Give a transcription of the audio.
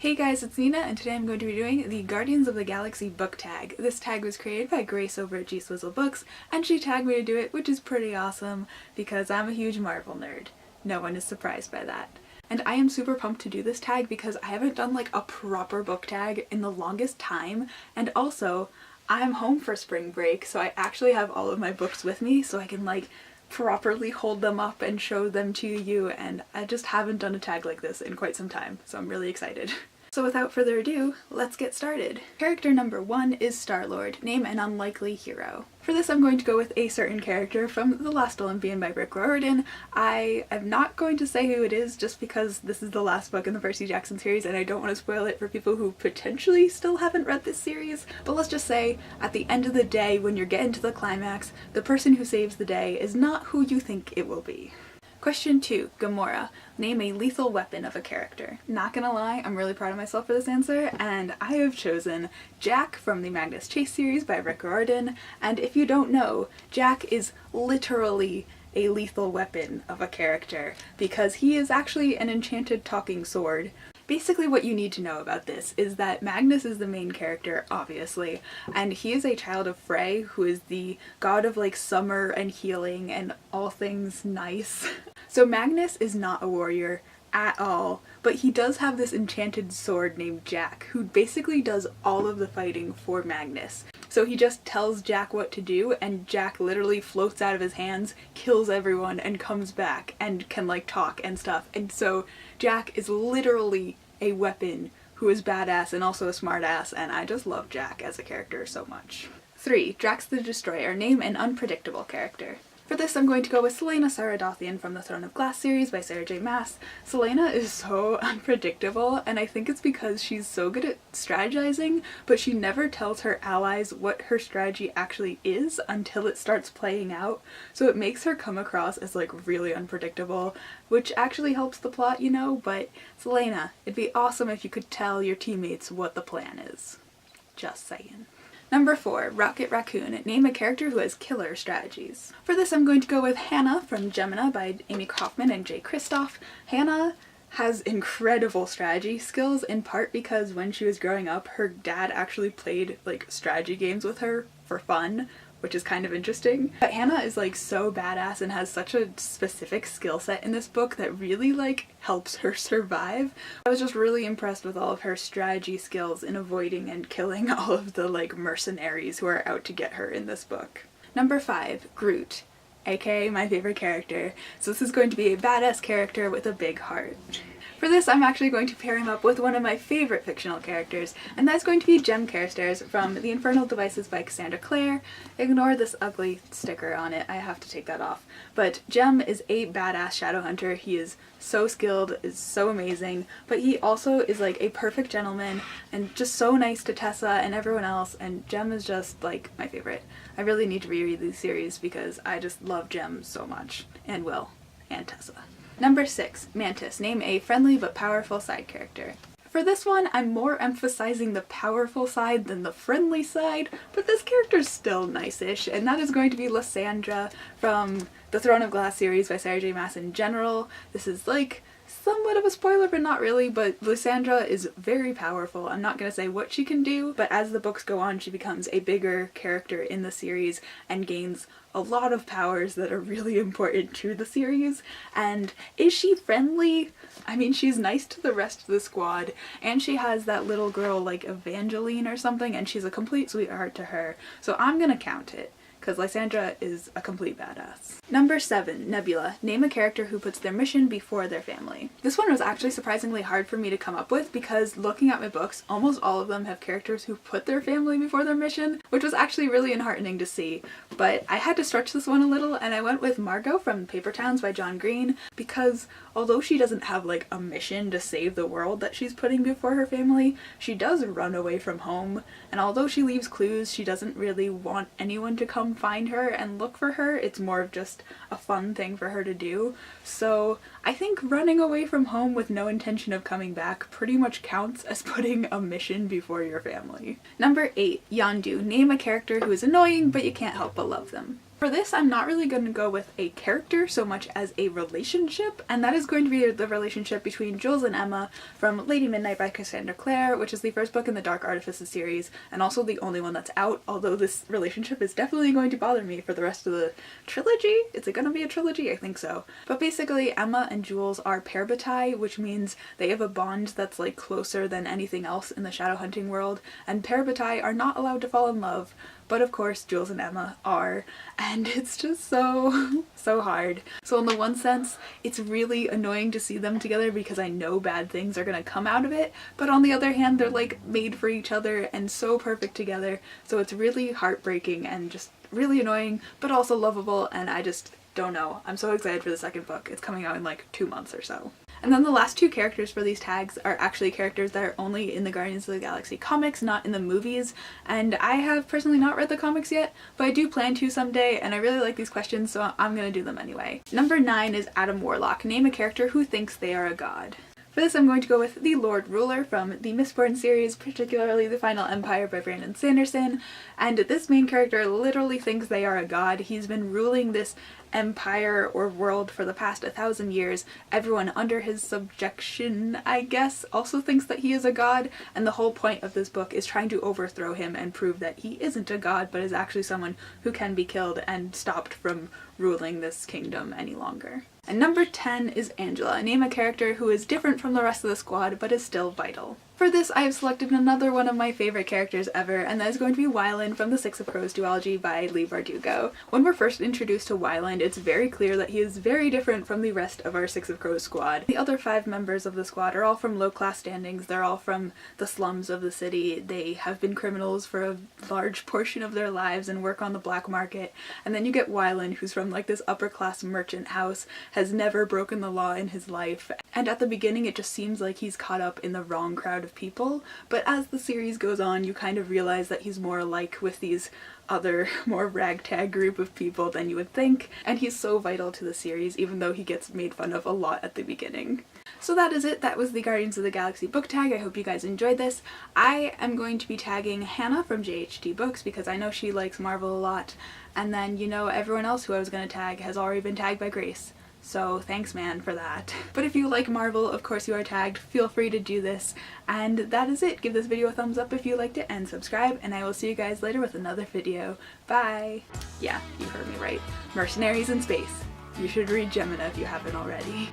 Hey guys, it's Nina, and today I'm going to be doing the Guardians of the Galaxy book tag. This tag was created by Grace over at G Swizzle Books, and she tagged me to do it, which is pretty awesome because I'm a huge Marvel nerd. No one is surprised by that. And I am super pumped to do this tag because I haven't done like a proper book tag in the longest time, and also I'm home for spring break, so I actually have all of my books with me so I can like properly hold them up and show them to you, and I just haven't done a tag like this in quite some time, so I'm really excited. So without further ado, let's get started. Character number 1 is StarLord, name an unlikely hero. For this I'm going to go with a certain character from The Last Olympian by Rick Riordan. I am not going to say who it is just because this is the last book in the Percy Jackson series and I don't want to spoil it for people who potentially still haven't read this series, but let's just say at the end of the day when you're getting to the climax, the person who saves the day is not who you think it will be. Question 2. Gamora. Name a lethal weapon of a character. Not gonna lie, I'm really proud of myself for this answer, and I have chosen Jack from the Magnus Chase series by Rick Riordan, and if you don't know, Jack is literally a lethal weapon of a character, because he is actually an enchanted talking sword. Basically what you need to know about this is that Magnus is the main character, obviously, and he is a child of Frey, who is the god of like summer and healing and all things nice. So Magnus is not a warrior at all, but he does have this enchanted sword named Jack, who basically does all of the fighting for Magnus. So he just tells Jack what to do, and Jack literally floats out of his hands, kills everyone, and comes back and can like talk and stuff. And so Jack is literally a weapon who is badass and also a smartass, and I just love Jack as a character so much. 3. Drax the Destroyer. Name an unpredictable character. For this I'm going to go with Selena from the Throne of Glass series by Sarah J. Maas. Selena is so unpredictable, and I think it's because she's so good at strategizing, but she never tells her allies what her strategy actually is until it starts playing out, so it makes her come across as like really unpredictable, which actually helps the plot, you know, but Selena, it'd be awesome if you could tell your teammates what the plan is. Just saying. Number 4. Raccoon. Name a character who has killer strategies. For this I'm going to go with Hannah from Gemina by Amy Kaufman and Jay Kristoff. Hannah has incredible strategy skills, in part because when she was growing up her dad actually played like strategy games with her for fun, which is kind of interesting. But Hannah is like so badass and has such a specific skill set in this book that really like helps her survive. I was just really impressed with all of her strategy skills in avoiding and killing all of the like mercenaries who are out to get her in this book. Number 5. Groot, aka my favorite character. So this is going to be a badass character with a big heart. For this I'm actually going to pair him up with one of my favorite fictional characters, and that's going to be Jem Carstairs from The Infernal Devices by Cassandra Clare. Ignore this ugly sticker on it, I have to take that off. But Jem is a badass shadow hunter. He is so skilled, is so amazing, but he also is like a perfect gentleman and just so nice to Tessa and everyone else, and Jem is just like my favorite. I really need to reread these series because I just love Jem so much, and Will, and Tessa. Number 6. Mantis. Name a friendly but powerful side character. For this one, I'm more emphasizing the powerful side than the friendly side, but this character's still nice-ish, and that is going to be Lysandra from the Throne of Glass series by Sarah J. Maas in general. This is like somewhat of a spoiler, but not really, but Lysandra is very powerful. I'm not going to say what she can do, but as the books go on she becomes a bigger character in the series and gains a lot of powers that are really important to the series. And is she friendly? I mean, she's nice to the rest of the squad, and she has that little girl like Evangeline or something, and she's a complete sweetheart to her, so I'm gonna count it, because Lysandra is a complete badass. Number 7. Nebula. Name a character who puts their mission before their family. This one was actually surprisingly hard for me to come up with because looking at my books, almost all of them have characters who put their family before their mission, which was actually really enheartening to see. But I had to stretch this one a little, and I went with Margot from Paper Towns by John Green because although she doesn't have like a mission to save the world that she's putting before her family, she does run away from home, and although she leaves clues, she doesn't really want anyone to come find her and look for her. It's more of just a fun thing for her to do. So I think running away from home with no intention of coming back pretty much counts as putting a mission before your family. Number 8. Yondu. Name a character who is annoying but you can't help but love them. For this, I'm not really going to go with a character so much as a relationship, and that is going to be the relationship between Jules and Emma from Lady Midnight by Cassandra Clare, which is the first book in the Dark Artifices series, and also the only one that's out, although this relationship is definitely going to bother me for the rest of the trilogy. Is it going to be a trilogy? I think so. But basically, Emma and Jules are pair bataille, which means they have a bond that's like closer than anything else in the shadow hunting world, and pair bataille are not allowed to fall in love. But of course, Jules and Emma are, and it's just so hard. So in the one sense, it's really annoying to see them together because I know bad things are gonna come out of it, but on the other hand, they're like made for each other and so perfect together, so it's really heartbreaking and just really annoying, but also lovable, and I just don't know. I'm so excited for the second book. It's coming out in like 2 months or so. And then the last two characters for these tags are actually characters that are only in the Guardians of the Galaxy comics, not in the movies, and I have personally not read the comics yet, but I do plan to someday, and I really like these questions, so I'm gonna do them anyway. Number 9 is Adam Warlock. Name a character who thinks they are a god. For this, I'm going to go with the Lord Ruler from the Mistborn series, particularly The Final Empire by Brandon Sanderson, and this main character literally thinks they are a god. He's been ruling this empire or world for the past 1,000 years. Everyone under his subjection, I guess, also thinks that he is a god, and the whole point of this book is trying to overthrow him and prove that he isn't a god, but is actually someone who can be killed and stopped from ruling this kingdom any longer. And number 10 is Angela. Name a character who is different from the rest of the squad, but is still vital. For this, I have selected another one of my favorite characters ever, and that is going to be Wyland from the Six of Crows duology by Leigh Bardugo. When we're first introduced to Wyland, it's very clear that he is very different from the rest of our Six of Crows squad. The other 5 members of the squad are all from low-class standings, they're all from the slums of the city, they have been criminals for a large portion of their lives and work on the black market, and then you get Wyland, who's from like this upper-class merchant house, has never broken the law in his life, and at the beginning it just seems like he's caught up in the wrong crowd of people, but as the series goes on you kind of realize that he's more alike with these other more ragtag group of people than you would think, and he's so vital to the series even though he gets made fun of a lot at the beginning. So that is it. That was the Guardians of the Galaxy book tag. I hope you guys enjoyed this. I am going to be tagging Hannah from JHD Books because I know she likes Marvel a lot, and then you know everyone else who I was going to tag has already been tagged by Grace. So thanks man for that. But if you like Marvel, of course you are tagged, feel free to do this. And that is it. Give this video a thumbs up if you liked it and subscribe, and I will see you guys later with another video. Bye! Yeah, you heard me right. Mercenaries in space. You should read Gemina if you haven't already.